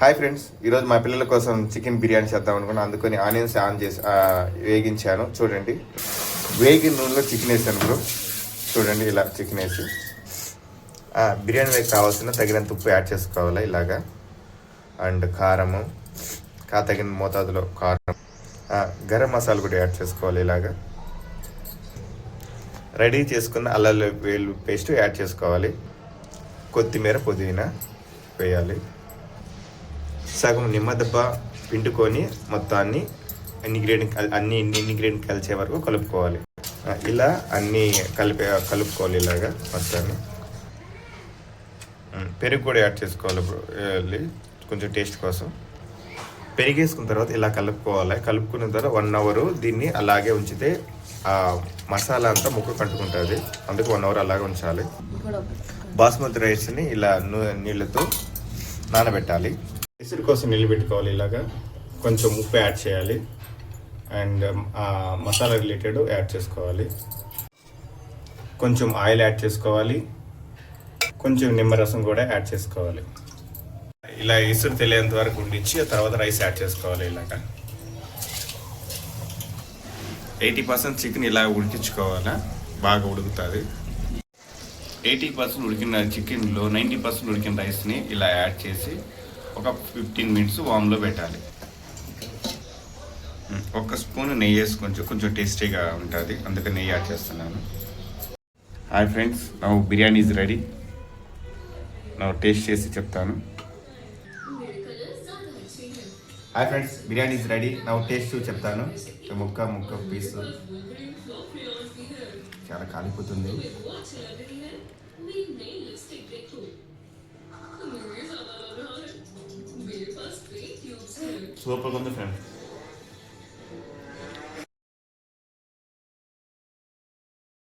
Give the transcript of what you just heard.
Hi friends, ఈరోజు మా పిల్లల కోసం చికెన్ బిర్యానీ చేద్దాం అనుకున్నాను. అందుకని ఆనియన్స్ ఆన్ చేసి వేగించాను. చూడండి, వేగిన నూనెలో చికెన్ వేసాను బ్రో. చూడండి, ఇలా చికెన్ వేసి బిర్యానీ వేసి కావాల్సిన తగినంత ఉప్పు యాడ్ చేసుకోవాలి ఇలాగా. అండ్ కారము తగిన మోతాదులో కారం, గరం మసాలా కూడా యాడ్ చేసుకోవాలి ఇలాగా. రెడీ చేసుకున్న అల్లం వెల్లుల్లి పేస్ట్ యాడ్ చేసుకోవాలి. కొత్తిమీర పుదీనా వేయాలి. సగం నిమ్మదబ్బ పిండుకొని మొత్తాన్ని అన్ని ఇంగ్రీడియంట్ కలిసే వరకు కలుపుకోవాలి. ఇలా అన్నీ కలుపుకోవాలి ఇలాగా మొత్తాన్ని. పెరుగు కూడా యాడ్ చేసుకోవాలి కొంచెం టేస్ట్ కోసం. పెరుగు వేసుకున్న తర్వాత ఇలా కలుపుకోవాలి. కలుపుకున్న తర్వాత 1 అవర్ దీన్ని అలాగే ఉంచితే ఆ మసాలా అంతా ముక్క కంటుకుంటుంది. అందుకు 1 అవర్ అలాగే ఉంచాలి. బాస్మతి రైస్ని ఇలా నీళ్ళతో నానబెట్టాలి. ఇసురు కోసం నీళ్ళు పెట్టుకోవాలి ఇలాగా. కొంచెం ఉప్పు యాడ్ చేయాలి అండ్ మసాలా రిలేటెడ్ యాడ్ చేసుకోవాలి. కొంచెం ఆయిల్ యాడ్ చేసుకోవాలి. కొంచెం నిమ్మరసం కూడా యాడ్ చేసుకోవాలి. ఇలా ఇసురు తెలియేంత వరకు ఉండించి ఆ తర్వాత రైస్ యాడ్ చేసుకోవాలి ఇలాగా. 80% చికెన్ ఇలా ఉడికించుకోవాలా, బాగా ఉడుకుతుంది. 80% ఉడికిన చికెన్లో 90% ఉడికిన రైస్ని ఇలా యాడ్ చేసి ఒక 15 మినిట్స్ వామ్లో పెట్టాలి. 1 స్పూన్ నెయ్యి వేసి కొంచెం టేస్టీగా ఉంటుంది, అందుకని నెయ్యి యాడ్ చేస్తున్నాను. హాయ్ ఫ్రెండ్స్, నా బిర్యానీ ఈజ్ రెడీ. నా టేస్ట్ చేసి చెప్తాను. Hi friends, biryani is ready. నా టేస్ట్ చెప్తాను. ముక్క పీస్ చాలా కాలిపోతుంది. సూపర్గా ఉంది ఫ్రెండ్స్.